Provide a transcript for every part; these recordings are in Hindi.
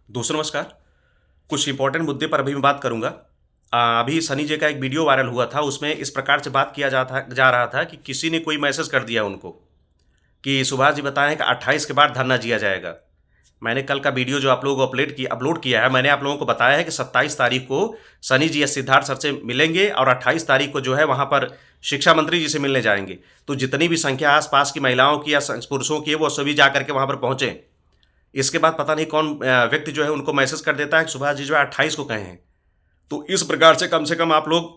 दोस्तों नमस्कार। कुछ इंपॉर्टेंट मुद्दे पर अभी मैं बात करूंगा। अभी सनी जी का एक वीडियो वायरल हुआ था, उसमें इस प्रकार से बात किया जा रहा था कि किसी ने कोई मैसेज कर दिया उनको कि सुभाष जी बताएं कि 28 के बाद धरना दिया जाएगा। मैंने कल का वीडियो जो आप लोगों को अपलोड किया है, मैंने आप लोगों को बताया है कि 27 तारीख को सनी जी या सिद्धार्थ सर से मिलेंगे और 28 तारीख को जो है वहाँ पर शिक्षा मंत्री जी से मिलने जाएंगे। तो जितनी भी संख्या आसपास की महिलाओं की या पुरुषों की है, वो सभी जा करके वहाँ पर पहुँचें। इसके बाद पता नहीं कौन व्यक्ति जो है उनको मैसेज कर देता है कि सुभाष जी जो है 28 को कहे हैं। तो इस प्रकार से कम आप लोग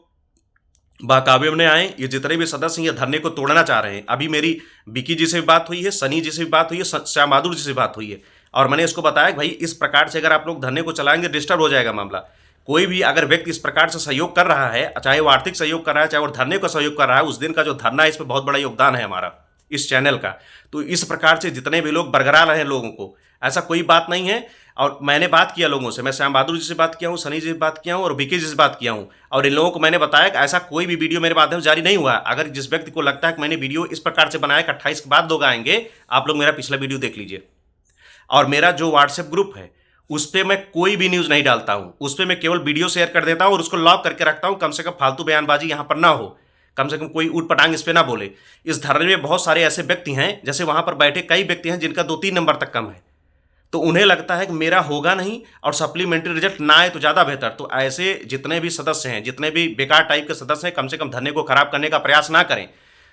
बाकावे में आए। ये जितने भी सदस्य हैं ये धरने को तोड़ना चाह रहे हैं। अभी मेरी विकी जी से भी बात हुई है, सनी जी से भी बात हुई है, श्याम बहादुर जी से बात हुई है, और मैंने इसको बताया कि भाई इस प्रकार से अगर आप लोग धरने को चलाएंगे डिस्टर्ब हो जाएगा मामला। कोई भी अगर व्यक्ति इस प्रकार से सहयोग कर रहा है, चाहे वो आर्थिक सहयोग कर रहा है, चाहे वो धरने को सहयोग कर रहा है, उस दिन का जो धरना है इसमें बहुत बड़ा योगदान है हमारा इस चैनल का। तो इस प्रकार से जितने भी लोग बरकरार रहे लोगों को, ऐसा कोई बात नहीं है। और मैंने बात किया लोगों से, मैं श्याम बहादुर जी से बात किया हूँ, सनी जी से बात किया हूँ और विकी जी से बात किया हूँ, और इन लोगों को मैंने बताया कि ऐसा कोई भी वीडियो मेरे माध्यम से जारी नहीं हुआ। अगर जिस व्यक्ति को लगता है कि मैंने वीडियो इस प्रकार से बनाया कि 28 के बाद लोग आएंगे, आप लोग मेरा पिछला वीडियो देख लीजिए। और मेरा जो व्हाट्सएप ग्रुप है उस पर मैं कोई भी न्यूज़ नहीं डालता हूँ, उस पर मैं केवल वीडियो शेयर कर देता हूँ और उसको लॉक करके रखता हूँ। कम से कम फालतू बयानबाजी यहाँ पर ना हो, कम से कम कोई ऊट पटांग इस पर ना बोले। इस धरने में बहुत सारे ऐसे व्यक्ति हैं, जैसे वहाँ पर बैठे कई व्यक्ति हैं जिनका 2-3 नंबर तक कम है, तो उन्हें लगता है कि मेरा होगा नहीं और सप्लीमेंट्री रिजल्ट ना आए तो ज़्यादा बेहतर। तो ऐसे जितने भी सदस्य हैं, जितने भी बेकार टाइप के सदस्य हैं, कम से कम धरने को खराब करने का प्रयास ना करें।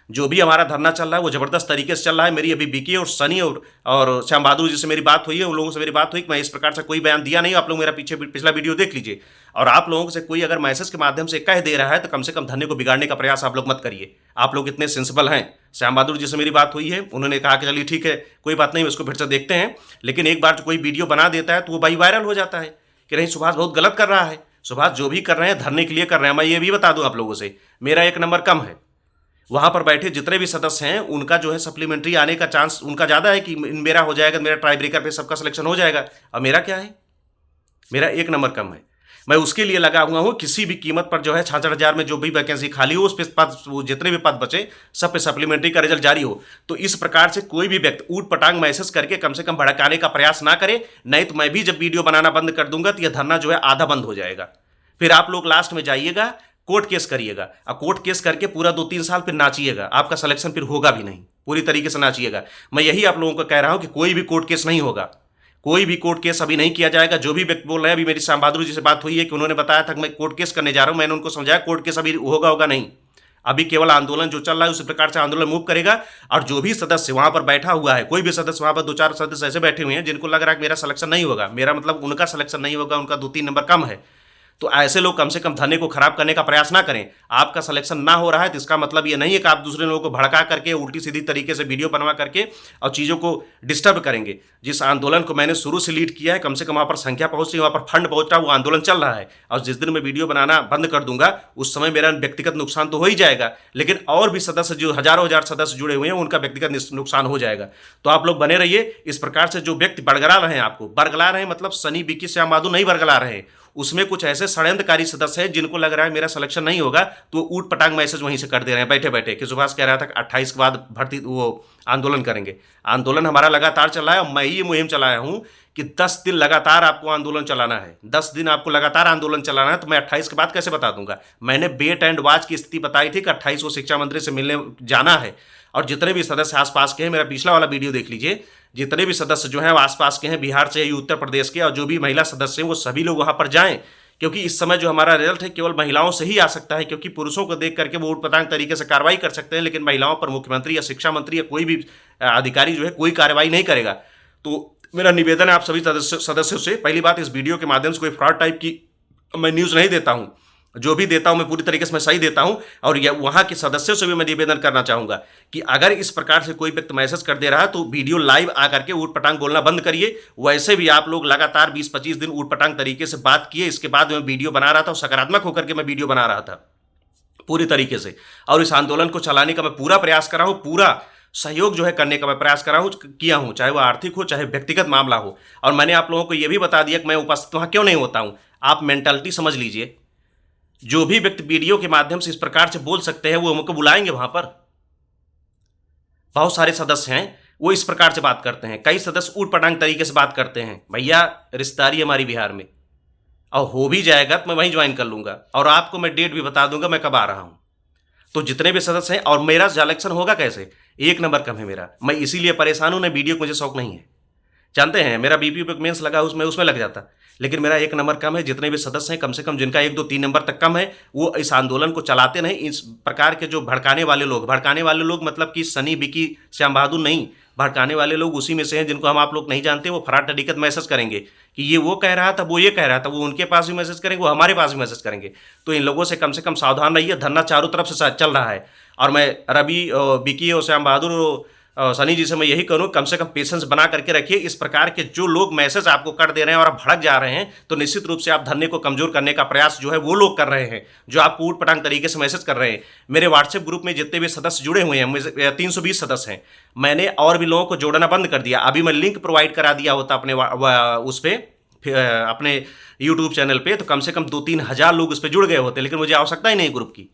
जो भी हमारा धरना चल रहा है वो ज़बरदस्त तरीके से चल रहा है। मेरी अभी विकी और सनी और श्याम बहादुर जी से मेरी बात हुई है, उन लोगों से मेरी बात हुई कि मैं इस प्रकार से कोई बयान दिया नहीं। आप लोग मेरा पिछला वीडियो देख लीजिए। और आप लोगों से कोई अगर मैसेज के माध्यम से कह दे रहा है तो कम से कम धरने को बिगाड़ने का प्रयास आप लोग मत करिए। आप लोग इतने सेंसिबल हैं। श्याम बहादुर जी से मेरी बात हुई है, उन्होंने कहा कि चलिए ठीक है, कोई बात नहीं, उसको फिर से देखते हैं। लेकिन एक बार जो कोई वीडियो बना देता है तो वो भाई वायरल हो जाता है कि नहीं सुभाष बहुत गलत कर रहा है। सुभाष जो भी कर रहे हैं धरने के लिए कर रहे हैं। मैं ये भी बता दूं आप लोगों से, मेरा 1 नंबर कम है। वहाँ पर बैठे जितने भी सदस्य हैं उनका जो है सप्लीमेंट्री आने का चांस उनका ज़्यादा है कि मेरा हो जाएगा, मेरा ट्राई ब्रेकर पे सबका सिलेक्शन हो जाएगा। और मेरा क्या है, मेरा 1 नंबर कम है। मैं उसके लिए लगा हुआ हूँ किसी भी कीमत पर जो है 66,000 में जो भी वैकेंसी खाली हो उस पर पद, जितने भी पद बचे सब पे सप्लीमेंट्री का रिजल्ट जारी हो। तो इस प्रकार से कोई भी व्यक्ति ऊट पटांग मैसेज करके कम से कम भड़काने का प्रयास ना करे, नहीं तो मैं भी जब वीडियो बनाना बंद कर दूंगा तो यह धरना जो है आधा बंद हो जाएगा। फिर आप लोग लास्ट में जाइएगा कोर्ट केस करिएगा, और कोर्ट केस करके पूरा 2-3 साल फिर नाचिएगा, आपका सिलेक्शन फिर होगा भी नहीं, पूरी तरीके से नाचिएगा। मैं यही आप लोगों को कह रहा हूं कि कोई भी कोर्ट केस नहीं होगा, कोई भी कोर्ट केस अभी नहीं किया जाएगा। जो भी व्यक्ति बोल रहे हैं, अभी मेरी श्याम बहादुर जी से बात हुई है कि उन्होंने बताया था कि मैं कोर्ट केस करने जा रहा हूं, मैंने उनको समझाया कोर्ट केस अभी होगा नहीं। अभी केवल आंदोलन जो चल रहा है उसी प्रकार से आंदोलन मूव करेगा। और जो भी सदस्य वहां पर बैठा हुआ है, कोई भी सदस्य वहां पर 2-4 सदस्य ऐसे बैठे हुए हैं जिनको लग रहा है कि मेरा सिलेक्शन नहीं होगा, मेरा मतलब उनका सिलेक्शन नहीं होगा, उनका 2-3 नंबर कम है, तो ऐसे लोग कम से कम धरने को खराब करने का प्रयास ना करें। आपका सिलेक्शन ना हो रहा है तो इसका मतलब ये नहीं है कि आप दूसरे लोगों को भड़का करके उल्टी सीधी तरीके से वीडियो बनवा करके और चीज़ों को डिस्टर्ब करेंगे। जिस आंदोलन को मैंने शुरू से लीड किया है, कम से कम वहाँ पर संख्या पहुँच रही है, वहाँ पर फंड पहुँच रहा है, वो आंदोलन चल रहा है। और जिस दिन मैं वीडियो बनाना बंद कर दूंगा उस समय मेरा व्यक्तिगत नुकसान तो हो ही जाएगा, लेकिन और भी सदस्य जो हजारों हजार सदस्य जुड़े हुए हैं उनका व्यक्तिगत नुकसान हो जाएगा। तो आप लोग बने रहिए। इस प्रकार से जो व्यक्ति बरगला रहे हैं, आपको बरगला रहे हैं मतलब सनी विकी श्याम बहादुर नहीं बरगला रहे हैं, उसमें कुछ ऐसे षड्यंत्रकारी सदस्य हैं जिनको लग रहा है मेरा सिलेक्शन नहीं होगा, तो ऊट पटांग मैसेज वहीं से कर दे रहे हैं बैठे बैठे कि सुभाष कह रहा था कि 28 के बाद भर्ती वो आंदोलन करेंगे। आंदोलन हमारा लगातार चल रहा है और मैं ये मुहिम चलाया हूं कि 10 दिन लगातार आपको आंदोलन चलाना है, 10 दिन आपको लगातार आंदोलन चलाना है। तो मैं 28 के बाद कैसे बता दूंगा। मैंने वेट एंड वॉच की स्थिति बताई थी कि 28 को शिक्षा मंत्री से मिलने जाना है। और जितने भी सदस्य आसपास के हैं, मेरा पिछला वाला वीडियो देख लीजिए, जितने भी सदस्य जो हैं आसपास के हैं, बिहार से या उत्तर प्रदेश के, और जो भी महिला सदस्य हैं वो सभी लोग वहां पर जाएं। क्योंकि इस समय जो हमारा रिजल्ट है केवल महिलाओं से ही आ सकता है, क्योंकि पुरुषों को देख करके वो उटपटांग तरीके से कार्रवाई कर सकते हैं, लेकिन महिलाओं पर मुख्यमंत्री या शिक्षा मंत्री या कोई भी अधिकारी जो है कोई कार्रवाई नहीं करेगा। तो मेरा निवेदन है आप सभी सदस्यों से, पहली बात, इस वीडियो के माध्यम से कोई फ्रॉड टाइप की मैं न्यूज़ नहीं देता हूं, जो भी देता हूं मैं पूरी तरीके से मैं सही देता हूं। और वहां के सदस्यों से भी मैं निवेदन करना चाहूंगा कि अगर इस प्रकार से कोई व्यक्ति मैसेज कर दे रहा है तो वीडियो लाइव आकर के ऊट पटांग बोलना बंद करिए। वैसे भी आप लोग लगातार 20-25 दिन ऊट पटांग तरीके से बात किए, इसके बाद मैं वीडियो बना रहा था और सकारात्मक होकर के मैं वीडियो बना रहा था पूरी तरीके से, और इस आंदोलन को चलाने का मैं पूरा प्रयास कर रहा हूं, पूरा सहयोग जो है करने का मैं प्रयास कर रहा हूं, किया हूं, चाहे वह आर्थिक हो चाहे व्यक्तिगत मामला हो। और मैंने आप लोगों को यह भी बता दिया कि मैं उपस्थित वहां क्यों नहीं होता हूं। आप मेंटालिटी समझ लीजिए, जो भी व्यक्ति वीडियो के माध्यम से इस प्रकार से बोल सकते हैं वो हमको बुलाएंगे वहां पर। बहुत सारे सदस्य हैं, वो इस प्रकार से बात करते हैं। कई सदस्य ऊट पटांग तरीके से बात करते हैं, भैया रिश्तेदारी हमारी बिहार में, और हो भी जाएगा तो मैं वहीं ज्वाइन कर लूँगा, और आपको मैं डेट भी बता दूंगा मैं कब आ रहा हूँ। तो जितने भी सदस्य हैं, और मेरा सिलेक्शन होगा कैसे, 1 नंबर कम है मेरा, मैं इसीलिए परेशान हूँ। ना वीडियो को मुझे शौक नहीं है, जानते हैं मेरा बीपी पे मेंस लगा, उसमें लग जाता, लेकिन मेरा 1 नंबर कम है। जितने भी सदस्य हैं कम से कम जिनका 1, 2, 3 नंबर तक कम है, वो इस आंदोलन को चलाते नहीं। इस प्रकार के जो भड़काने वाले लोग मतलब कि सनी, विकी, श्याम बहादुर नहीं, भड़काने वाले लोग उसी में से हैं जिनको हम आप लोग नहीं जानते। वो फरार तरीक़त मैसेज करेंगे कि ये वो कह रहा था, वो ये कह रहा था, वो उनके पास भी मैसेज करेंगे, वो हमारे पास भी मैसेज करेंगे। तो इन लोगों से कम सावधान रहिए। धरना चारों तरफ से चल रहा है, और मैं रवि, विकी और श्याम बहादुर, सनी जी से मैं यही करूँ, कम से कम पेशेंस बना करके रखिए। इस प्रकार के जो लोग मैसेज आपको कर दे रहे हैं और आप भड़क जा रहे हैं, तो निश्चित रूप से आप धरने को कमजोर करने का प्रयास जो है वो लोग कर रहे हैं, जो आपको ऊट पटांग तरीके से मैसेज कर रहे हैं। मेरे व्हाट्सएप ग्रुप में जितने भी सदस्य जुड़े हुए हैं, 320 सदस्य हैं, मैंने और भी लोगों को जोड़ना बंद कर दिया। अभी मैं लिंक प्रोवाइड करा दिया होता अपने उस पर, अपने यूट्यूब चैनल पर, तो कम से कम 2-3 हज़ार लोग उस पर जुड़ गए होते, लेकिन मुझे आवश्यकता ही नहीं ग्रुप की।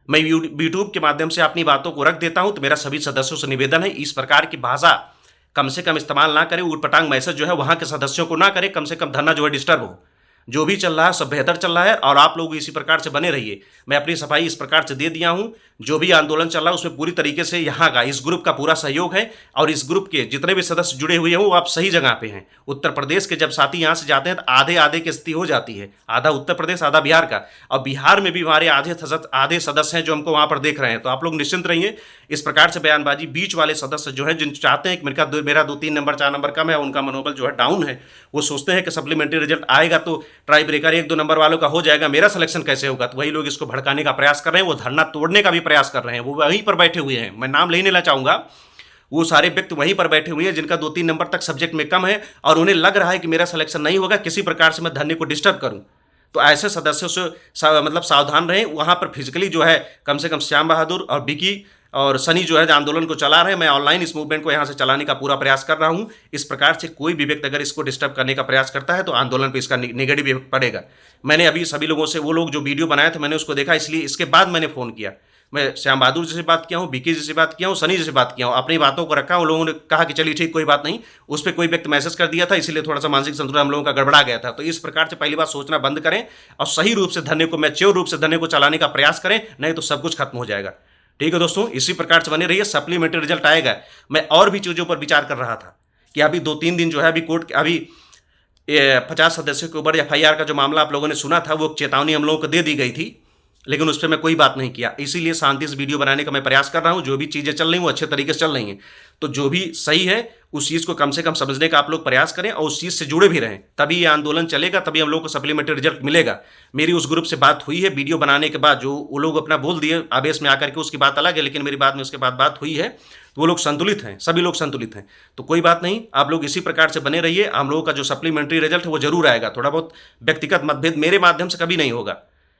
मैं यूट्यूब के माध्यम से अपनी बातों को रख देता हूं। तो मेरा सभी सदस्यों से निवेदन है, इस प्रकार की भाषा कम से कम इस्तेमाल ना करें। ऊटपटांग मैसेज जो है वहां के सदस्यों को ना करें, कम से कम धरना जो है डिस्टर्ब हो। जो भी चल रहा है सब बेहतर चल रहा है, और आप लोग इसी प्रकार से बने रहिए। मैं अपनी सफाई इस प्रकार से दे दिया हूं। जो भी आंदोलन चल रहा है उसमें पूरी तरीके से यहाँ का, इस ग्रुप का पूरा सहयोग है, और इस ग्रुप के जितने भी सदस्य जुड़े हुए हैं वो आप सही जगह पे हैं। उत्तर प्रदेश के जब साथी यहाँ से जाते हैं तो आधे आधे की स्थिति हो जाती है, आधा उत्तर प्रदेश आधा बिहार का, और बिहार में भी हमारे आधे सदस्य हैं जो हमको वहाँ पर देख रहे हैं। तो आप लोग निश्चिंत रहिए। इस प्रकार से बयानबाजी बीच वाले सदस्य जो हैं, जिन चाहते हैं कि मेरा 2-3 नंबर 4 नंबर कम है, उनका मनोबल जो है डाउन है, वो सोचते हैं कि सप्लीमेंट्री रिजल्ट आएगा तो ट्राई ब्रेकर 1-2 नंबर वालों का हो जाएगा, मेरा सिलेक्शन कैसे होगा। तो वही लोग इसको भड़काने का प्रयास कर रहे हैं, वो धरना तोड़ने का भी प्रयास कर रहे हैं। वो वहीं पर बैठे हुए हैं, मैं नाम नहीं लेना चाहूंगा, वो सारे व्यक्ति वहीं पर बैठे हुए हैं जिनका 2-3 नंबर तक सब्जेक्ट में कम है, और उन्हें लग रहा है कि मेरा सिलेक्शन नहीं होगा, किसी प्रकार से मैं धरने को डिस्टर्ब करूं। तो ऐसे सदस्यों से मतलब सावधान रहें। वहां पर फिजिकली जो है कम से कम श्याम बहादुर और विकी और सनी जो है आंदोलन को चला रहे हैं, मैं ऑनलाइन इस मूवमेंट को यहाँ से चलाने का पूरा प्रयास कर रहा हूँ। इस प्रकार से कोई भी व्यक्ति अगर इसको डिस्टर्ब करने का प्रयास करता है तो आंदोलन पे इसका नेगेटिव इफेक्ट पड़ेगा। मैंने अभी सभी लोगों से, वो लोग जो वीडियो बनाए थे मैंने उसको देखा, इसलिए इसके बाद मैंने फ़ोन किया। मैं श्याम बहादुर जी से बात किया हूँ, विकी जी से बात किया हूँ, सनी जी से बात किया हूँ, अपनी बातों को रखा। उन लोगों ने कहा कि चलिए ठीक, कोई बात नहीं। उस पर कोई व्यक्ति मैसेज कर दिया था, इसीलिए थोड़ा सा मानसिक संतुलन हम लोगों का गड़बड़ा गया था। तो इस प्रकार से पहली बात सोचना बंद करें और सही रूप से धरने को, मैच्योर रूप से धरने को चलाने का प्रयास करें, नहीं तो सब कुछ खत्म हो जाएगा। ठीक है दोस्तों, इसी प्रकार से बने रहिए। सप्लीमेंट्री रिजल्ट आएगा। मैं और भी चीज़ों पर विचार कर रहा था कि अभी 2-3 दिन जो है, अभी कोर्ट, अभी 50 सदस्यों के ऊपर FIR का जो मामला आप लोगों ने सुना था, वो चेतावनी हम लोगों को दे दी गई थी, लेकिन उस पर मैं कोई बात नहीं किया। इसीलिए शांति से वीडियो बनाने का मैं प्रयास कर रहा हूँ। जो भी चीज़ें चल रही हैं वो अच्छे तरीके से चल रही हैं, तो जो भी सही है उस चीज़ को कम से कम समझने का आप लोग प्रयास करें और उस चीज़ से जुड़े भी रहें, तभी ये आंदोलन चलेगा, तभी हम लोग को सप्लीमेंट्री रिजल्ट मिलेगा। मेरी उस ग्रुप से बात हुई है वीडियो बनाने के बाद, जो वो लोग अपना बोल दिए आवेश में आकर के, उसकी बात अलग है, लेकिन मेरी बाद में उसके बाद बात हुई है, तो वो लोग संतुलित हैं, सभी लोग संतुलित हैं। तो कोई बात नहीं, आप लोग इसी प्रकार से बने रहिए। हम लोगों का जो सप्लीमेंट्री रिजल्ट है वो जरूर आएगा। थोड़ा बहुत व्यक्तिगत मतभेद मेरे माध्यम से कभी नहीं होगा,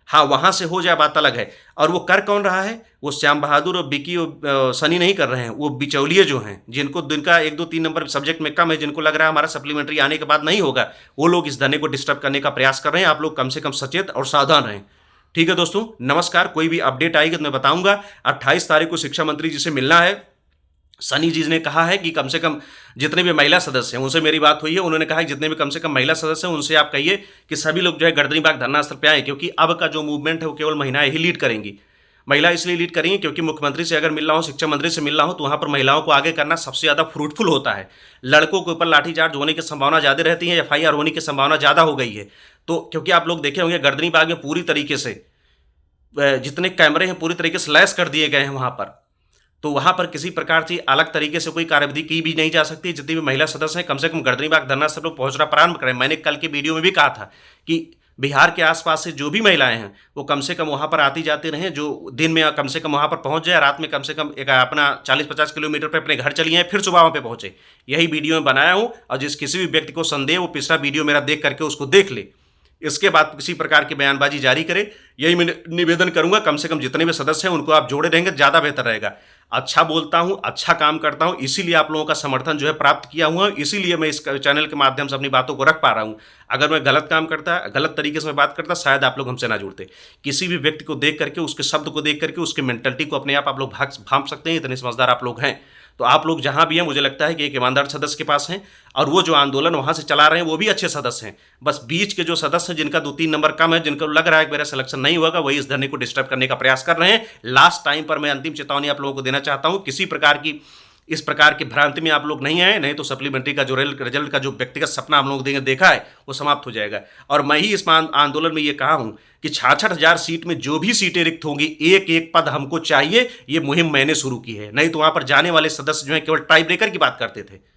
हाँ वहाँ से हो जाए बात अलग है। और वो कर कौन रहा है, वो श्याम बहादुर और विकी और सनी नहीं कर रहे हैं, वो बिचौलिए जो हैं, जिनका 1-2-3 नंबर सब्जेक्ट में कम है, जिनको लग रहा है हमारा सप्लीमेंट्री आने के बाद नहीं होगा, वो लोग इस धरने को डिस्टर्ब करने का प्रयास कर रहे हैं। आप लोग कम से कम सचेत और सावधान रहें। ठीक है दोस्तों, नमस्कार। कोई भी अपडेट आएगी तो मैं बताऊंगा। 28 तारीख को शिक्षा मंत्री जी से मिलना है। सनी जी ने कहा है कि कम से कम जितने भी महिला सदस्य हैं, उनसे मेरी बात हुई है, उन्होंने कहा है जितने भी कम से कम महिला सदस्य हैं उनसे आप कहिए कि सभी लोग जो है गर्दनीबाग धरना स्थल पे आए, क्योंकि अब का जो मूवमेंट है वो केवल महिलाएं ही लीड करेंगी। महिला इसलिए लीड करेंगी क्योंकि मुख्यमंत्री से अगर मिल रहा हूँ, शिक्षा मंत्री से मिल रहा हूँ, तो वहाँ पर महिलाओं को आगे करना सबसे ज़्यादा फ्रूटफुल होता है। लड़कों के ऊपर लाठीचार्ज होने की संभावना ज़्यादा रहती है, FIR होने की संभावना ज़्यादा हो गई है। तो क्योंकि आप लोग देखे होंगे गर्दनीबाग में पूरी तरीके से जितने कैमरे हैं पूरी तरीके से लैस कर दिए गए हैं वहाँ पर, तो वहाँ पर किसी प्रकार से अलग तरीके से कोई कार्यविधि की भी नहीं जा सकती। जितनी भी महिला सदस्य हैं कम से कम गर्दनीबाग धरना स्थल पर पहुँचना प्रारंभ करें। मैंने कल के वीडियो में भी कहा था कि बिहार के आसपास से जो भी महिलाएं हैं वो कम से कम वहाँ पर आती जाती रहें, जो दिन में कम से कम वहाँ पर पहुँच जाए, रात में कम से कम एक अपना 40-50 किलोमीटर पर अपने घर चली आए, फिर सुबह वहाँ पर पहुँचे। यही वीडियो में बनाया हूँ, और जिस किसी भी व्यक्ति को संदेह वो पिछला वीडियो मेरा देख करके उसको देख ले, इसके बाद किसी प्रकार की बयानबाजी जारी करे, यही मैं निवेदन करूंगा। कम से कम जितने भी सदस्य हैं उनको आप जोड़े रहेंगे, ज़्यादा बेहतर रहेगा। अच्छा बोलता हूं, अच्छा काम करता हूं, इसीलिए आप लोगों का समर्थन जो है प्राप्त किया हुआ, इसीलिए मैं इस चैनल के माध्यम से अपनी बातों को रख पा रहा हूं। अगर मैं गलत काम करता, गलत तरीके से मैं बात करता, शायद आप लोग हमसे ना जुड़ते। किसी भी व्यक्ति को देख करके, उसके शब्द को देख करके, उसकी मेंटलिटी को अपने आप लोग भांप सकते हैं, इतने समझदार आप लोग हैं। तो आप लोग जहां भी हैं, मुझे लगता है कि एक ईमानदार सदस्य के पास हैं, और वो जो आंदोलन वहां से चला रहे हैं वो भी अच्छे सदस्य हैं। बस बीच के जो सदस्य हैं जिनका 2-3 नंबर कम है, जिनको लग रहा है कि मेरा सिलेक्शन नहीं होगा, वही इस धरने को डिस्टर्ब करने का प्रयास कर रहे हैं। लास्ट टाइम पर मैं अंतिम चेतावनी आप लोगों को देना चाहता हूं, किसी प्रकार की इस प्रकार की भ्रांति में आप लोग नहीं आए, नहीं तो सप्लीमेंट्री का जो रिजल्ट का जो व्यक्तिगत सपना हम लोग देखा है वो समाप्त हो जाएगा। और मैं ही इस आंदोलन में ये कहा हूं कि 66,000 सीट में जो भी सीटें रिक्त होंगी, एक एक पद हमको चाहिए, ये मुहिम मैंने शुरू की है। नहीं तो वहां पर जाने वाले सदस्य जो है केवल टाई ब्रेकर की बात करते थे,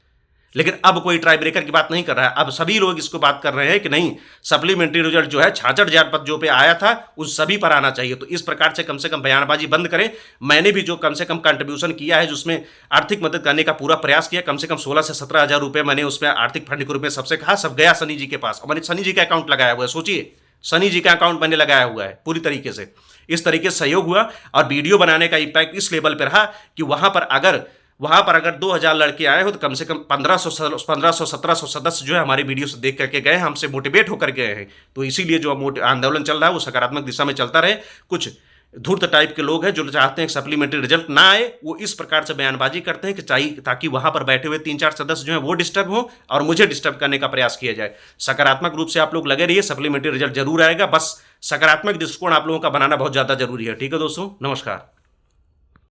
लेकिन अब कोई ट्राई ब्रेकर की बात नहीं कर रहा है। अब सभी लोग इसको बात कर रहे हैं कि नहीं, सप्लीमेंट्री रिजल्ट जो है 66,000 पद जो पे आया था उस सभी पर आना चाहिए। तो इस प्रकार से कम बयानबाजी बंद करें। मैंने भी जो कम से कम कंट्रीब्यूशन किया है, जिसमें आर्थिक मदद करने का पूरा प्रयास किया, कम से कम 16 से 17,000 रुपये मैंने उसमें आर्थिक फंड के रूप में सबसे कहा, सब गया सनी जी के पास, और मैंने सनी जी का अकाउंट लगाया हुआ है। सोचिए, सनी जी का अकाउंट मैंने लगाया हुआ है पूरी तरीके से। इस तरीके से सहयोग हुआ, और वीडियो बनाने का इम्पैक्ट इस लेवल पर रहा कि वहां पर अगर 2,000 लड़के आए हो तो कम से कम 1,500-1,700 सदस्य जो है हमारे वीडियो से देख करके गए, हमसे मोटिवेट होकर गए हैं। तो इसीलिए जो आंदोलन चल रहा है वो सकारात्मक दिशा में चलता रहे। कुछ धूर्त टाइप के लोग हैं जो चाहते हैं कि सप्लीमेंट्री रिजल्ट ना आए, वो इस प्रकार से बयानबाजी करते हैं कि चाहिए, ताकि वहां पर बैठे हुए 3-4 सदस्य जो हैं वो डिस्टर्ब हो और मुझे डिस्टर्ब करने का प्रयास किया जाए। सकारात्मक रूप से आप लोग लगे रहिए, सप्लीमेंट्री रिजल्ट जरूर आएगा। बस सकारात्मक दृष्टिकोण आप लोगों का बनाना बहुत ज्यादा जरूरी है। ठीक है दोस्तों, नमस्कार।